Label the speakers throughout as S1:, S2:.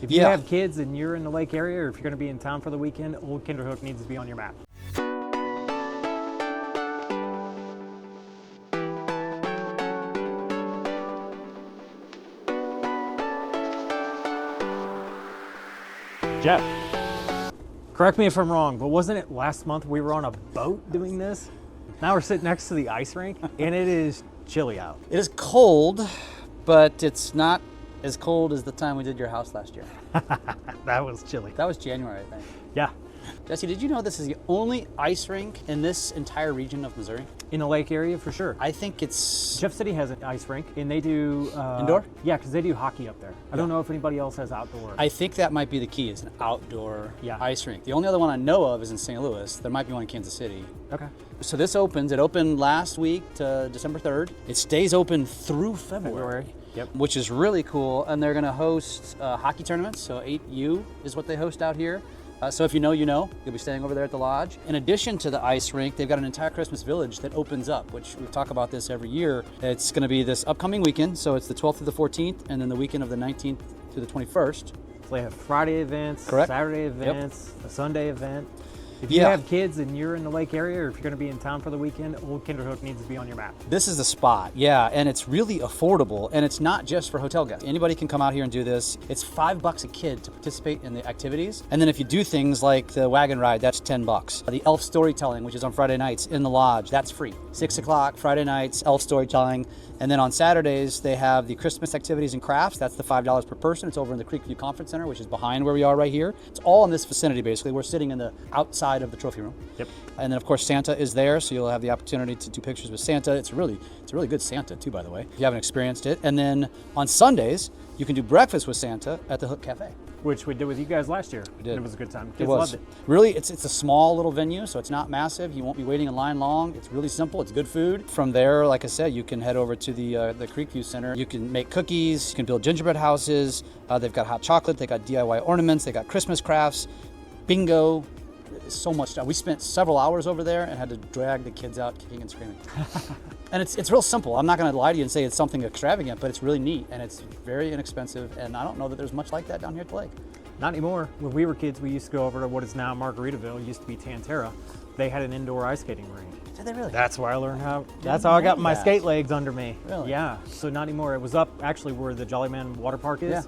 S1: If you have kids and you're in the lake area, or if you're going to be in town for the weekend, Old Kinderhook needs to be on your map. Jeff, correct me if I'm wrong, but wasn't it last month we were on a boat doing this? Now we're sitting next to the ice rink, and it is chilly out.
S2: It is cold, but it's not as cold as the time we did your house last year.
S1: That was chilly.
S2: That was January, I think.
S1: Yeah.
S2: Jesse, did you know this is the only ice rink in this entire region of Missouri?
S1: In the lake area, for sure.
S2: I think it's...
S1: Jeff City has an ice rink, and they do...
S2: Indoor?
S1: Yeah, because they do hockey up there. I don't know if anybody else has outdoor.
S2: I think that might be the key, is an outdoor
S1: Yeah.
S2: ice rink. The only other one I know of is in St. Louis. There might be one in Kansas City.
S1: Okay.
S2: So this opens, it opened last week to December 3rd. It stays open through February.
S1: Yep.
S2: Which is really cool, and they're gonna host hockey tournaments, so 8U is what they host out here. So if you know, you'll be staying over there at the lodge. In addition to the ice rink, they've got an entire Christmas village that opens up, which we talk about this every year. It's gonna be this upcoming weekend, so it's the 12th through the 14th, and then the weekend of the 19th to the 21st.
S1: So they have Friday events,
S2: Correct.
S1: Saturday events, a Sunday event. If you
S2: Yeah.
S1: have kids and you're in the lake area, or if you're going to be in town for the weekend, Old Kinderhook needs to be on your map.
S2: This is the spot, yeah, and it's really affordable, and it's not just for hotel guests. Anybody can come out here and do this. It's $5 a kid to participate in the activities, and then if you do things like the wagon ride, that's $10. The elf storytelling, which is on Friday nights in the lodge, that's free. 6 o'clock Friday nights, elf storytelling, and then on Saturdays they have the Christmas activities and crafts. That's the $5 per person. It's over in the Creekview Conference Center, which is behind where we are right here. It's all in this vicinity, basically. We're sitting in the outside of the trophy room.
S1: Yep.
S2: And then of course Santa is there, so you'll have the opportunity to do pictures with Santa. It's a really good Santa too, by the way, if you haven't experienced it. And then on Sundays, you can do breakfast with Santa at the Hook Cafe.
S1: Which we did with you guys last year.
S2: We did.
S1: And it was a good time. Kids
S2: It was.
S1: loved it.
S2: Really, it's a small little venue, so it's not massive. You won't be waiting in line long. It's really simple. It's good food. From there, like I said, you can head over to the Creekview Center. You can make cookies. You can build gingerbread houses. They've got hot chocolate. They got DIY ornaments. They got Christmas crafts, bingo. So much stuff. We spent several hours over there and had to drag the kids out kicking and screaming. And it's real simple. I'm not going to lie to you and say it's something extravagant, but it's really neat and it's very inexpensive. And I don't know that there's much like that down here at the lake.
S1: Not anymore. When we were kids, we used to go over to what is now Margaritaville. It used to be Tantera. They had an indoor ice skating rink.
S2: Did they really?
S1: That's where I learned how. That's how I got my skate legs under me.
S2: Really?
S1: Yeah. So not anymore. It was up actually where the Jolly Man water park is.
S2: Yeah.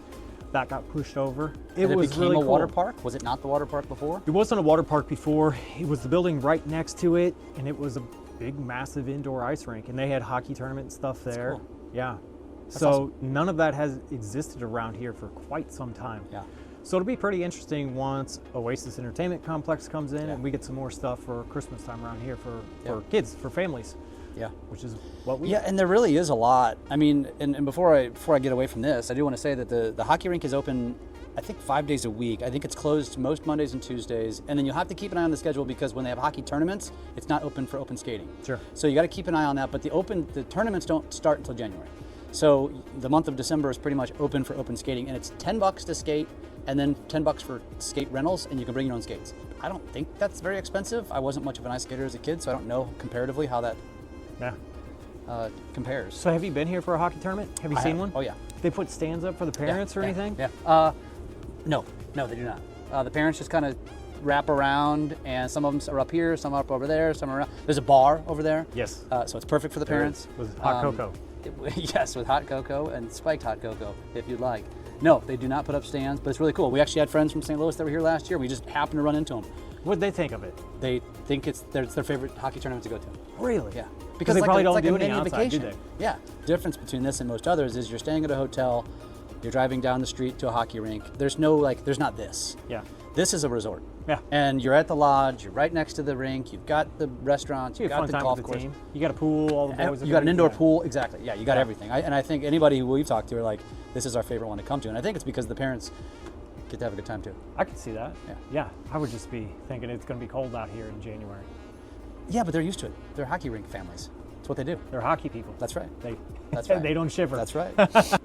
S1: That got pushed over.
S2: It
S1: was
S2: became
S1: really
S2: a
S1: cool.
S2: water park? Was it not the water park before?
S1: It wasn't a water park before. It was the building right next to it, and it was a big, massive indoor ice rink, and they had hockey tournament and stuff there.
S2: Cool.
S1: Yeah.
S2: That's
S1: so
S2: awesome.
S1: none of that has existed around here for quite some time.
S2: Yeah.
S1: So it'll be pretty interesting once Oasis Entertainment Complex comes in
S2: Yeah.
S1: and we get some more stuff for Christmas time around here for kids, for families.
S2: Yeah.
S1: Which is what we
S2: Yeah, and there really is a lot. I mean, and before I get away from this, I do want to say that the hockey rink is open, I think 5 days a week. I think it's closed most Mondays and Tuesdays, and then you'll have to keep an eye on the schedule because when they have hockey tournaments, it's not open for open skating.
S1: Sure.
S2: So you got to keep an eye on that. But the tournaments don't start until January. So the month of December is pretty much open for open skating, and it's $10 to skate, and then $10 for skate rentals, and you can bring your own skates. I don't think that's very expensive. I wasn't much of an ice skater as a kid, so I don't know comparatively how that compares.
S1: So have you been here for a hockey tournament? Have you seen one?
S2: Oh yeah.
S1: They put stands up for the parents or anything?
S2: Yeah. No, they do not. The parents just kind of wrap around, and some of them are up here, some are up over there, some are around. There's a bar over there.
S1: Yes.
S2: So it's perfect for the parents.
S1: With hot cocoa.
S2: Yes, with hot cocoa and spiked hot cocoa, if you'd like. No, they do not put up stands, but it's really cool. We actually had friends from St. Louis that were here last year. We just happened to run into them.
S1: What'd they think of it?
S2: They think it's their favorite hockey tournament to go to.
S1: Really?
S2: Yeah.
S1: Because they probably don't do
S2: a
S1: any
S2: mini
S1: outside, do
S2: vacation.
S1: they?
S2: Yeah. The difference between this and most others is you're staying at a hotel, you're driving down the street to a hockey rink. There's not this.
S1: Yeah.
S2: This is a resort.
S1: Yeah.
S2: And you're at the lodge, you're right next to the rink, you've got the restaurant, you've got the golf course.
S1: Team. You got a pool, all the boys.
S2: You got an indoor pool, exactly. Yeah, you got everything. And I think anybody who we've talked to are like, this is our favorite one to come to. And I think it's because the parents get to have a good time too.
S1: I can see that.
S2: Yeah.
S1: Yeah. I would just be thinking it's going to be cold out here in January.
S2: Yeah, but they're used to it. They're hockey rink families. That's what they do.
S1: They're hockey people.
S2: That's right.
S1: That's right. They don't shiver.
S2: That's right.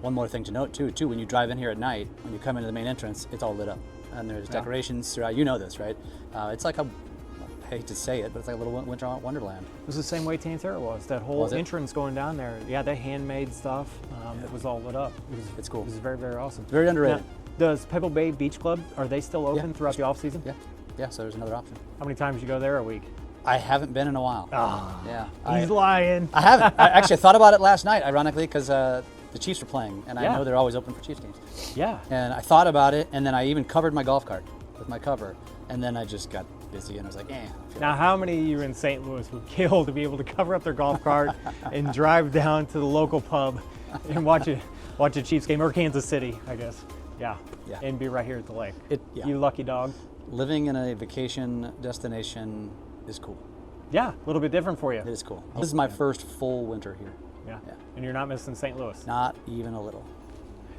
S2: One more thing to note too, when you drive in here at night, when you come into the main entrance, it's all lit up. And there's decorations throughout. You know this, right? It's like I hate to say it, but it's like a little Winter Wonderland.
S1: It was the same way Tantera was. That whole entrance going down there. Yeah, they handmade stuff. It was all lit up.
S2: It's cool.
S1: It was very, very awesome.
S2: Very underrated.
S1: Does Pebble Bay Beach Club, are they still open throughout the off season?
S2: Yeah, so there's another option.
S1: How many times you go there a week?
S2: I haven't been in a while.
S1: Ah,
S2: Yeah.
S1: he's lying.
S2: I haven't. I actually thought about it last night, ironically, because the Chiefs are playing, and I know they're always open for Chiefs games.
S1: Yeah.
S2: And I thought about it, and then I even covered my golf cart with my cover, and then I just got busy, and I was like,
S1: Now, how many of you in St. Louis would kill to be able to cover up their golf cart and drive down to the local pub and watch a Chiefs game, or Kansas City, I guess. Yeah. And be right here at the lake. You lucky dog.
S2: Living in a vacation destination is cool.
S1: Yeah, a little bit different for you.
S2: It is cool. This is my first full winter here.
S1: Yeah. And you're not missing St. Louis.
S2: Not even a little.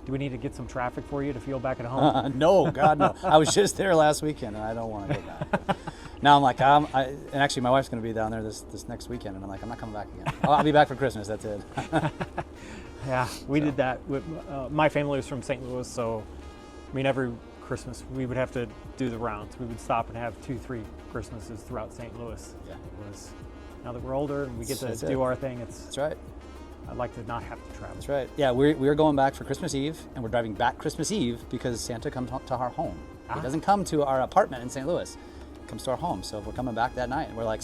S1: Do we need to get some traffic for you to feel back at home?
S2: No, God, no. I was just there last weekend, and I don't want to go back. Now I'm like, and actually my wife's going to be down there this next weekend, and I'm like, I'm not coming back again. I'll be back for Christmas, that's it.
S1: Yeah, we did that. My family was from St. Louis, so, I mean, every Christmas we would have to do the rounds. We would stop and have 2-3 Christmases throughout St. Louis.
S2: Yeah.
S1: It was, now that we're older and we get to do our thing,
S2: That's right.
S1: I'd like to not have to travel.
S2: That's right. Yeah, we're going back for Christmas Eve, and we're driving back Christmas Eve because Santa comes to our home. He doesn't come to our apartment in St. Louis. He comes to our home. So we're coming back that night, and we're like,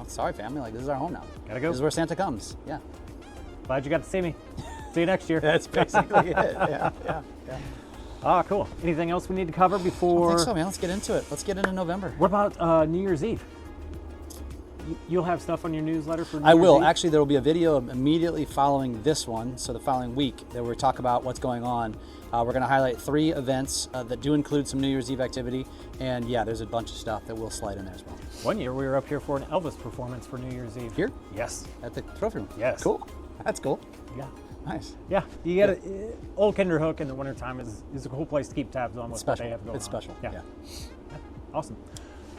S2: sorry, family, like this is our home now.
S1: Gotta go.
S2: This is where Santa comes. Yeah.
S1: Glad you got to see me. See you next year.
S2: That's basically it. Yeah.
S1: Ah, cool. Anything else we need to cover before?
S2: I think so, man. Let's get into it. Let's get into November.
S1: What about New Year's Eve? You'll have stuff on your newsletter for New
S2: I
S1: Year's
S2: will.
S1: Eve?
S2: Actually, there will be a video immediately following this one, so the following week, that we talk about what's going on. We're going to highlight 3 events that do include some New Year's Eve activity, and yeah, there's a bunch of stuff that we'll slide in there as well.
S1: One year we were up here for an Elvis performance for New Year's Eve.
S2: Here?
S1: Yes.
S2: At the trophy room?
S1: Yes.
S2: Cool. That's cool.
S1: Yeah.
S2: Nice.
S1: Yeah, you get Old Kinderhook in the wintertime is a cool place to keep tabs on what they have going on.
S2: It's special. Yeah.
S1: Awesome.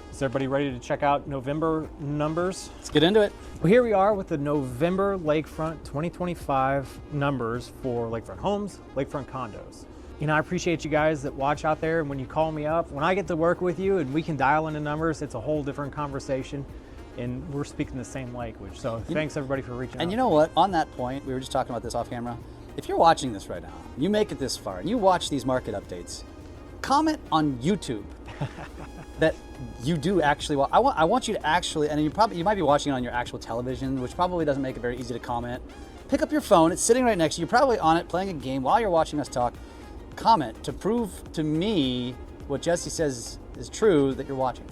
S1: Is everybody ready to check out November numbers?
S2: Let's get into it.
S1: Well, here we are with the November Lakefront 2025 numbers for Lakefront Homes, Lakefront Condos. I appreciate you guys that watch out there, and when you call me up, when I get to work with you and we can dial into numbers, it's a whole different conversation, and we're speaking the same language. So thanks everybody for reaching out.
S2: And you know what? On that point, we were just talking about this off camera. If you're watching this right now, you make it this far, and you watch these market updates, comment on YouTube that you do actually. Well, I want you to actually, and you might be watching it on your actual television, which probably doesn't make it very easy to comment. Pick up your phone; it's sitting right next to you. You're probably on it playing a game while you're watching us talk. Comment to prove to me what Jesse says is true, that you're watching.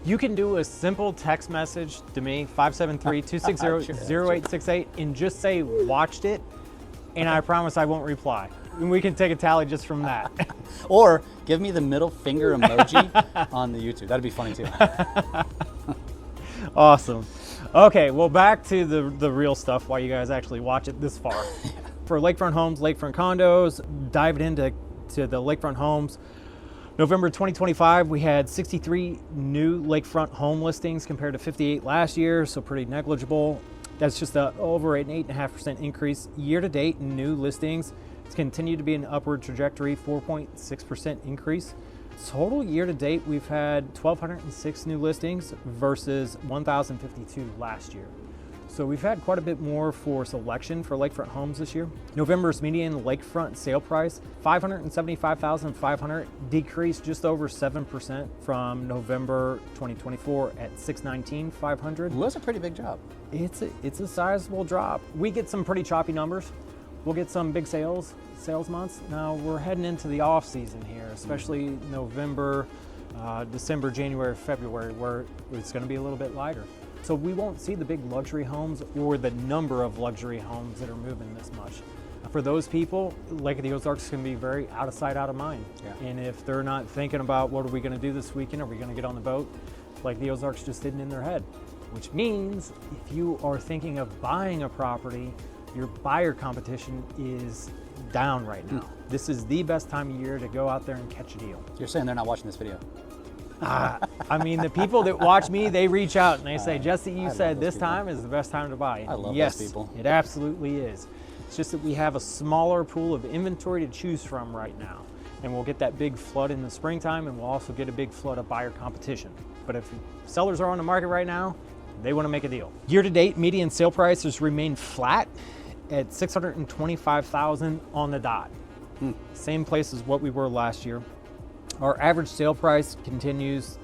S1: You can do a simple text message to me, 573-260-0868, and just say watched it, and I promise I won't reply. And we can take a tally just from that.
S2: Or give me the middle finger emoji on the YouTube. That'd be funny too.
S1: Awesome. Okay, well, back to the real stuff while you guys actually watch it this far. For Lakefront Homes, Lakefront Condos, diving into the Lakefront Homes. November 2025, we had 63 new Lakefront home listings compared to 58 last year, so pretty negligible. That's just over an 8.5% increase. Year to date, new listings, it's continued to be an upward trajectory, 4.6% increase. Total year to date, we've had 1,206 new listings versus 1,052 last year. So we've had quite a bit more for selection for Lakefront Homes this year. November's median Lakefront sale price, $575,500, decreased just over 7% from November 2024 at $619,500.
S2: Well, that's a pretty big drop.
S1: It's a sizable drop. We get some pretty choppy numbers. We'll get some big sales months. Now we're heading into the off season here, especially November, December, January, February, where it's going to be a little bit lighter. So we won't see the big luxury homes or the number of luxury homes that are moving this much. For those people, Lake of the Ozarks can be very out of sight, out of mind. Yeah. And if they're not thinking about what are we going to do this weekend, are we going to get on the boat, Lake of the Ozarks just isn't in their head. Which means if you are thinking of buying a property, your buyer competition is down right now. This is the best time of year to go out there and catch a deal.
S2: You're saying they're not watching this video?
S1: I mean, the people that watch me, they reach out and they say, Jesse, you said this time is the best time to buy.
S2: I love
S1: yes,
S2: those people.
S1: It absolutely is. It's just that we have a smaller pool of inventory to choose from right now. And we'll get that big flood in the springtime, and we'll also get a big flood of buyer competition. But if sellers are on the market right now, they want to make a deal. Year to date, median sale prices remain flat at $625,000 on the dot. Same place as what we were last year. Our average sale price continues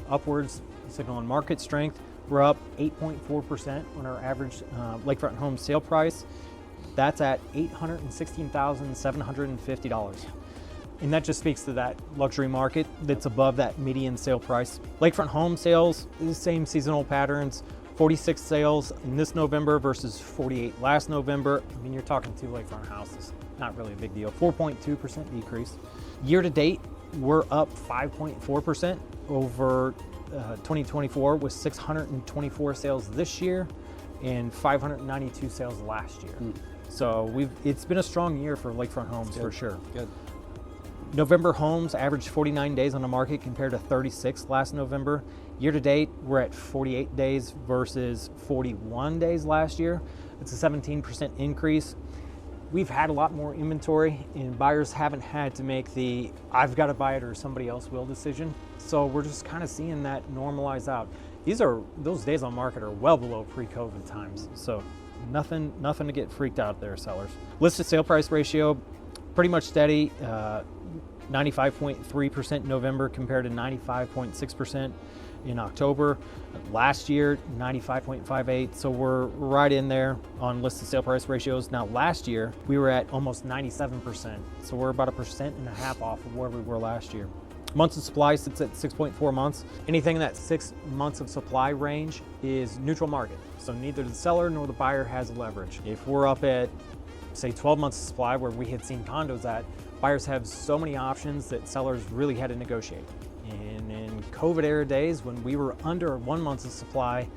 S1: upwards, signaling market strength. We're up 8.4% on our average lakefront home sale price. That's at $816,750. And that just speaks to that luxury market that's above that median sale price. Lakefront home sales, the same seasonal patterns. 46 sales in this November versus 48 last November. I mean, you're talking 2 lakefront houses. Not really a big deal. 4.2% decrease. Year to date, we're up 5.4% over 2024 with 624 sales this year and 592 sales last year. So it's been a strong year for lakefront homes for sure.
S2: Good.
S1: November homes averaged 49 days on the market compared to 36 last November. Year to date, we're at 48 days versus 41 days last year. It's a 17% increase. We've had a lot more inventory and buyers haven't had to make the I've got to buy it or somebody else will decision. So we're just kind of seeing that normalize out. Those days on market are well below pre-COVID times. So nothing to get freaked out there, sellers. Listed sale price ratio, pretty much steady. 95.3% in November compared to 95.6% in October. Last year, 95.58%. So we're right in there on listed sale price ratios. Now, last year, we were at almost 97%. So we're about 1.5% off of where we were last year. Months of supply sits at 6.4 months. Anything in that 6 months of supply range is neutral market. So neither the seller nor the buyer has leverage. If we're up at, say, 12 months of supply where we had seen condos at, buyers have so many options that sellers really had to negotiate. And in COVID era days, when we were under 1 month of supply,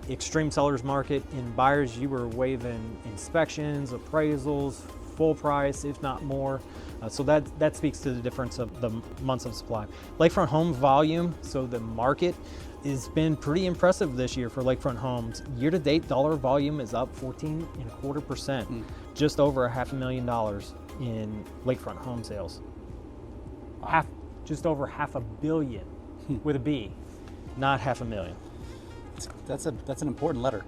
S1: extreme sellers market, and buyers, you were waiving inspections, appraisals, full price, if not more. So that speaks to the difference of the months of supply. Lakefront home volume, so the market has been pretty impressive this year for lakefront homes. Year to date, dollar volume is up 14.25%, just over $500,000 in lakefront home sales. Just over $500 million with a B, not $500,000.
S2: That's an important letter.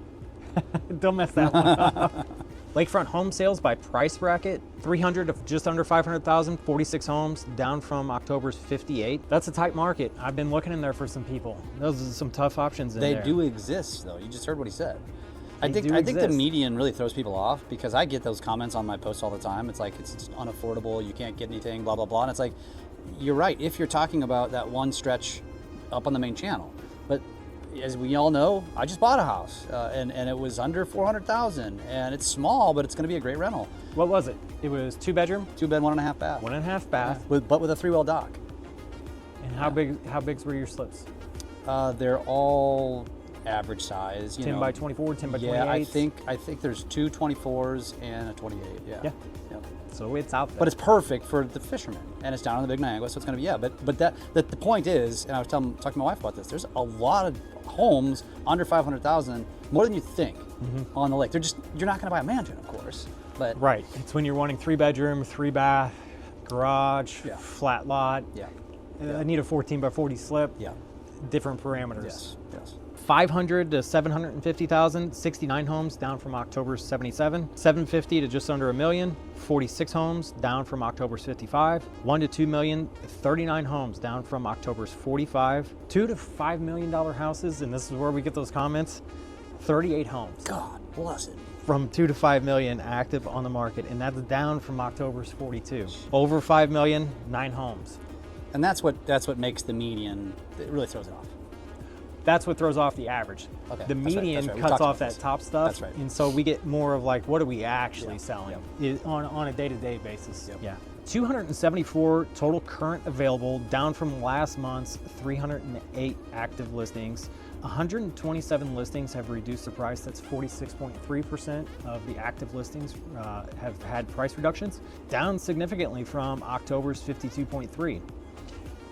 S1: Don't mess that one up. Lakefront home sales by price bracket, 300 to just under 500,000, 46 homes, down from October's 58. That's a tight market. I've been looking in there for some people. Those are some tough options in there.
S2: They do exist, though. You just heard what he said. I think the
S1: exist.
S2: median really throws people off because I get those comments on my posts all the time. It's like, it's just unaffordable, you can't get anything, blah, blah, blah. And it's like, you're right, if you're talking about that one stretch up on the main channel. But as we all know, I just bought a house and it was under 400,000 and it's small, but it's going to be a great rental.
S1: What was it? It was 2 bedroom?
S2: 2 bed, 1.5 bath.
S1: 1.5 bath.
S2: Yeah, but with a 3-well dock.
S1: And how big were your slips?
S2: They're all average size.
S1: 10 by 24, 10 by 28?
S2: Yeah, I think there's 2 24s and a 28, yeah.
S1: Yeah. So it's out there.
S2: But it's perfect for the fishermen, and it's down on the Big Niagara, so it's going to be, But the point is, and I was talking to my wife about this, there's a lot of homes under 500,000, more than you think, on the lake. You're not going to buy a mansion, of course, but
S1: right. It's when you're wanting 3 bedroom, 3 bath, garage, flat lot.
S2: Yeah.
S1: I need a 14 by 40 slip.
S2: Yeah.
S1: Different parameters.
S2: Yes.
S1: 500 to 750,000, 69 homes, down from October's 77. 750 to just under $1 million, 46 homes, down from October's 55. 1 to 2 million, 39 homes, down from October's 45. $2 to $5 million houses, and this is where we get those comments, 38 homes.
S2: God bless it.
S1: From 2 to 5 million active on the market, and that's down from October's 42. Over 5 million, 9 homes.
S2: And that's what makes the median, it really throws it off.
S1: That's what throws off the average.
S2: Okay,
S1: the median
S2: right.
S1: cuts off that top stuff.
S2: That's right.
S1: And so we get more of like, what are we actually selling on a day-to-day basis?
S2: Yep.
S1: Yeah. 274 total current available, down from last month's 308 active listings. 127 listings have reduced the price. That's 46.3% of the active listings have had price reductions, down significantly from October's 52.3%.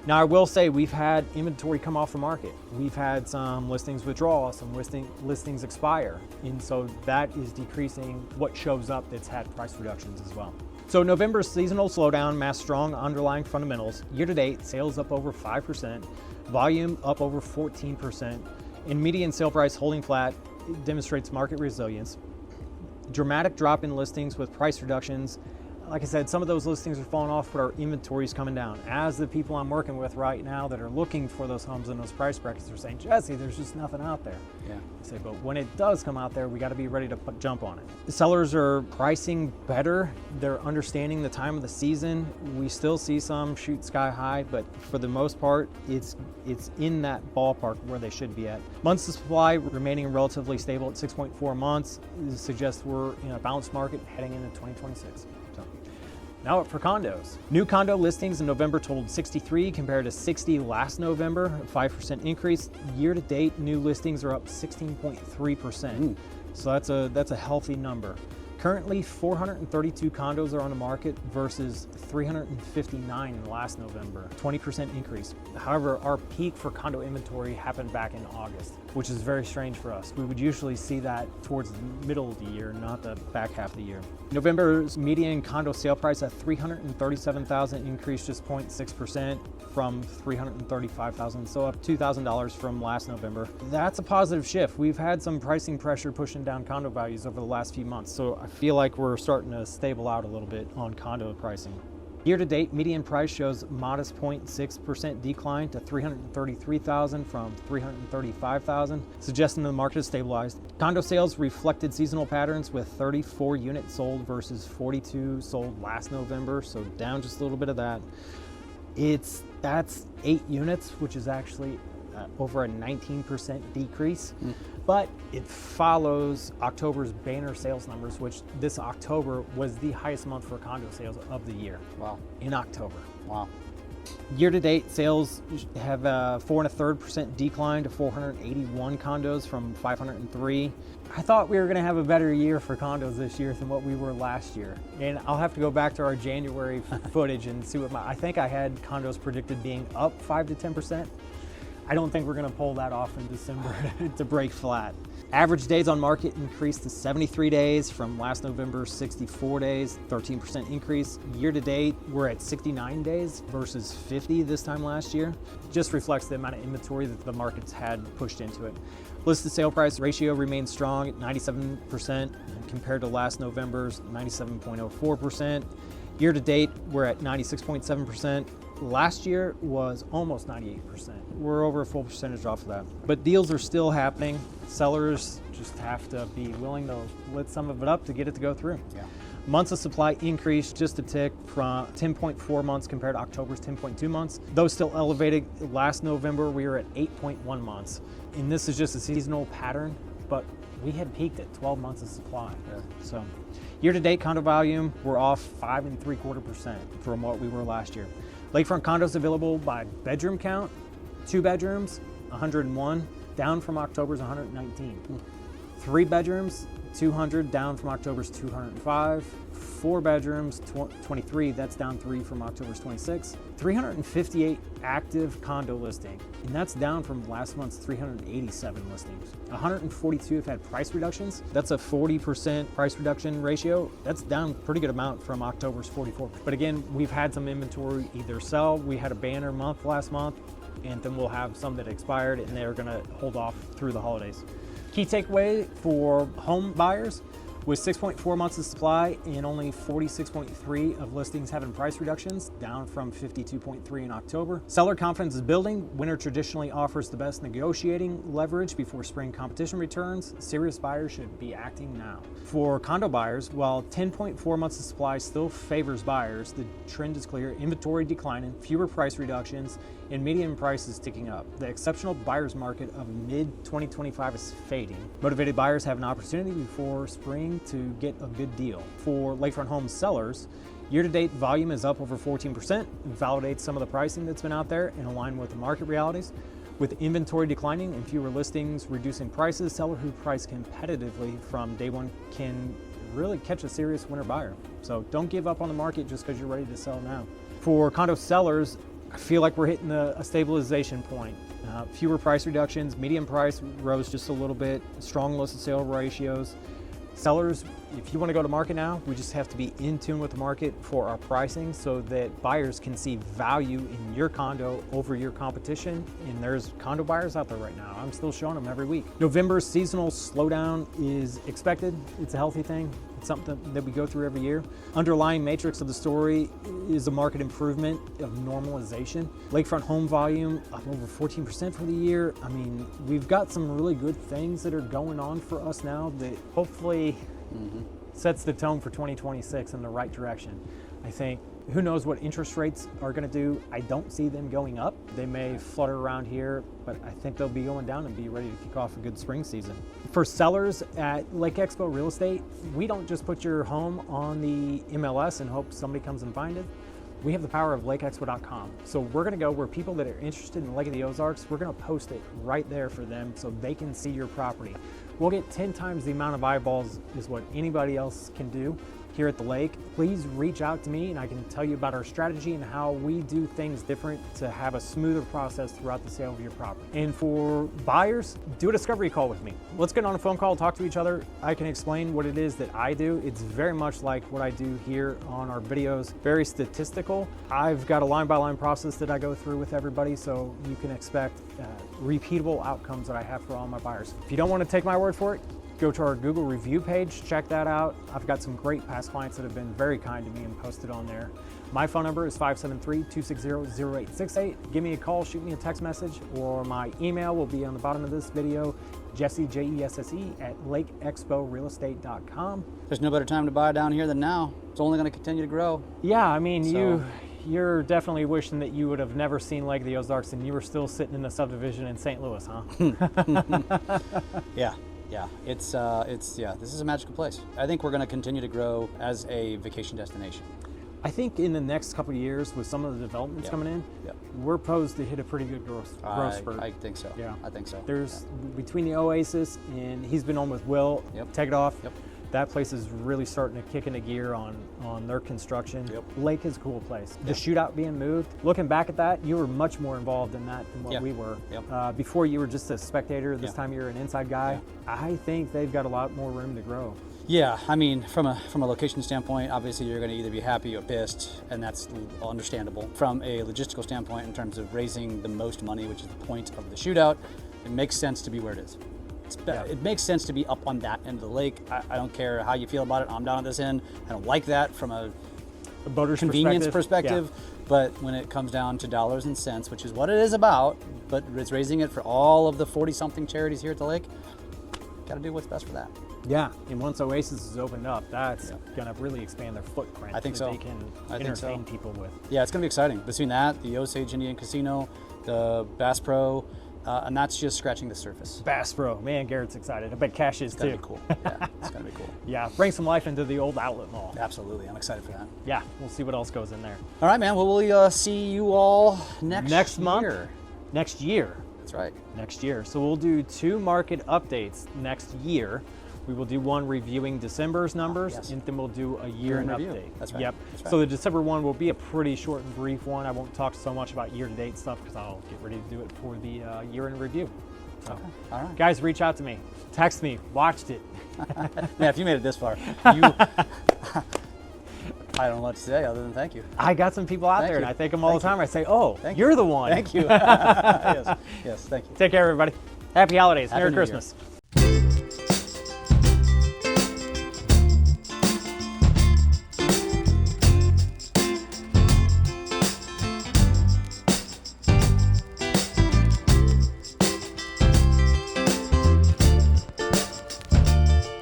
S1: Now, I will say we've had inventory come off the market. We've had some listings withdraw, some listings expire. And so that is decreasing what shows up that's had price reductions as well. So November's seasonal slowdown masked strong underlying fundamentals. Year to date, sales up over 5%, volume up over 14%, and median sale price holding flat demonstrates market resilience. Dramatic drop in listings with price reductions Like I said, some of those listings are falling off, but our inventory is coming down. As the people I'm working with right now that are looking for those homes in those price brackets are saying, Jesse, there's just nothing out there.
S2: Yeah.
S1: I say, but when it does come out there, we got to be ready to jump on it. The sellers are pricing better. They're understanding the time of the season. We still see some shoot sky high, but for the most part, it's in that ballpark where they should be at. Months of supply remaining relatively stable at 6.4 months suggests we're in a balanced market heading into 2026. So. Now up for condos. New condo listings in November totaled 63 compared to 60 last November, a 5% increase. Year to date, new listings are up 16.3%. So that's a healthy number. Currently, 432 condos are on the market versus 359 last November, 20% increase. However, our peak for condo inventory happened back in August, which is very strange for us. We would usually see that towards the middle of the year, not the back half of the year. November's median condo sale price at $337,000 increased just 0.6% from $335,000, so up $2,000 from last November. That's a positive shift. We've had some pricing pressure pushing down condo values over the last few months, so I feel like we're starting to stable out a little bit on condo pricing. Year to date, median price shows modest 0.6% decline to $333,000 from $335,000, suggesting the market is stabilized. Condo sales reflected seasonal patterns with 34 units sold versus 42 sold last November, so down just a little bit of that. That's 8 units, which is actually over a 19% decrease, but it follows October's banner sales numbers, which this October was the highest month for condo sales of the year.
S2: Wow.
S1: In October.
S2: Wow.
S1: Year to date, sales have a 4 1/3% decline to 481 condos from 503. I thought we were going to have a better year for condos this year than what we were last year. And I'll have to go back to our January footage and see what I think I had condos predicted being up 5 to 10%. I don't think we're going to pull that off in December to break flat. Average days on market increased to 73 days from last November's 64 days, 13% increase. Year to date, we're at 69 days versus 50 this time last year. Just reflects the amount of inventory that the markets had pushed into it. Listed sale price ratio remains strong at 97% compared to last November's 97.04%. Year to date, we're at 96.7%. Last year was almost 98%. We're over a full percentage off of that. But deals are still happening. Sellers just have to be willing to lit some of it up to get it to go through.
S2: Yeah.
S1: Months of supply increased just a tick from 10.4 months compared to October's 10.2 months. Though still elevated, last November we were at 8.1 months. And this is just a seasonal pattern, but we had peaked at 12 months of supply.
S2: Yeah.
S1: So year-to-date condo volume, we're off 5 3/4% from what we were last year. Lakefront condos available by bedroom count, 2 bedrooms, 101, down from October's 119. 3 bedrooms, 200, down from October's 205. 4 bedrooms, 23, that's down 3 from October's 26. 358 active condo listing, and that's down from last month's 387 listings. 142 have had price reductions. That's a 40% price reduction ratio. That's down a pretty good amount from October's 44. But again, we've had some inventory either sell. We had a banner month last month, and then we'll have some that expired, and they're gonna hold off through the holidays. Key takeaway for home buyers: with 6.4 months of supply and only 46.3 of listings having price reductions, down from 52.3 in October. Seller confidence is building. Winter traditionally offers the best negotiating leverage before spring competition returns. Serious buyers should be acting now. For condo buyers, while 10.4 months of supply still favors buyers, the trend is clear: inventory declining, fewer price reductions, and median prices ticking up. The exceptional buyer's market of mid-2025 is fading. Motivated buyers have an opportunity before spring to get a good deal. For Lakefront home sellers, year-to-date volume is up over 14%, validates some of the pricing that's been out there and align with the market realities. With inventory declining and fewer listings reducing prices, seller who price competitively from day one can really catch a serious winner buyer. So don't give up on the market just because you're ready to sell now. For condo sellers, I feel like we're hitting a stabilization point. Fewer price reductions, median price rose just a little bit, strong listed sale ratios. Sellers, if you want to go to market now, we just have to be in tune with the market for our pricing so that buyers can see value in your condo over your competition. And there's condo buyers out there right now. I'm still showing them every week. November's seasonal slowdown is expected. It's a healthy thing. something that we go through every year. Underlying matrix of the story is a market improvement of normalization. Lakefront home volume up over 14% for the year. I mean, we've got some really good things that are going on for us now that hopefully sets the tone for 2026 in the right direction. I think, who knows what interest rates are going to do. I don't see them going up. They may flutter around here, but I think they'll be going down and be ready to kick off a good spring season. For sellers at Lake Expo Real Estate, we don't just put your home on the MLS and hope somebody comes and finds it. We have the power of lakeexpo.com. So we're gonna go where people that are interested in Lake of the Ozarks, we're gonna post it right there for them so they can see your property. We'll get 10 times the amount of eyeballs is what anybody else can do here at the lake. Please reach out to me and I can tell you about our strategy and how we do things different to have a smoother process throughout the sale of your property. And for buyers, do a discovery call with me. Let's get on a phone call, talk to each other. I can explain what it is that I do. It's very much like what I do here on our videos, very statistical. I've got a line-by-line process that I go through with everybody, so you can expect repeatable outcomes that I have for all my buyers. If you don't want to take my word for it, go to our Google review page, check that out. I've got some great past clients that have been very kind to me and posted on there. My phone number is 573-260-0868. Give me a call, shoot me a text message, or my email will be on the bottom of this video, Jesse, Jesse, at lakeexporealestate.com.
S2: There's no better time to buy down here than now. It's only going to continue to grow.
S1: Yeah, I mean, you're definitely wishing that you would have never seen Lake of the Ozarks and you were still sitting in the subdivision in St. Louis, huh?
S2: Yeah. Yeah, this is a magical place. I think we're going to continue to grow as a vacation destination.
S1: I think in the next couple of years, with some of the developments coming in, we're posed to hit a pretty good growth spurt.
S2: I think so.
S1: Yeah,
S2: I think so.
S1: There's between the Oasis and he's been on with Will. Take it off. That place is really starting to kick into gear on their construction. Lake is a cool place. The shootout being moved. Looking back at that, you were much more involved in that than what we were. Before you were just a spectator. This time you're an inside guy. I think they've got a lot more room to grow.
S2: Yeah, I mean, from a location standpoint, obviously you're going to either be happy or pissed, and that's understandable. From a logistical standpoint, in terms of raising the most money, which is the point of the shootout, it makes sense to be where it is. It makes sense to be up on that end of the lake. I don't care how you feel about it. I'm down at this end. I don't like that from a
S1: boater's
S2: convenience perspective. But when it comes down to dollars and cents, which is what it is about, but it's raising it for all of the 40-something charities here at the lake, got to do what's best for that.
S1: Yeah, and once Oasis is opened up, that's going to really expand their footprint.
S2: I think so.
S1: They can entertain people with.
S2: Yeah, it's going to be exciting. Between that, the Osage Casino, the Bass Pro, and that's just scratching the surface.
S1: Bass Pro, man, Garrett's excited. I bet Cash is too.
S2: It's gonna be cool. Yeah, it's gonna be cool.
S1: Yeah, bring some life into the old outlet mall.
S2: Absolutely, I'm excited for that.
S1: Yeah, we'll see what else goes in there.
S2: All right, man. Well, we'll see you all next
S1: month. Next year.
S2: That's right.
S1: Next year. So we'll do 2 market updates next year. We will do one reviewing December's numbers, and then we'll do a year-end update.
S2: That's right.
S1: Yep.
S2: That's right.
S1: So the December one will be a pretty short and brief one. I won't talk so much about year-to-date stuff because I'll get ready to do it for the year-end review. So,
S2: all right.
S1: Guys, reach out to me. Text me. Watched it.
S2: Man, if you made it this far, I don't know what to say other than thank you.
S1: I got some people out there, and I thank them all the time. I say, oh, you're the one.
S2: Thank you. Yes, thank you.
S1: Take care, everybody. Happy holidays.
S2: Happy
S1: Merry
S2: New
S1: Christmas.
S2: Year.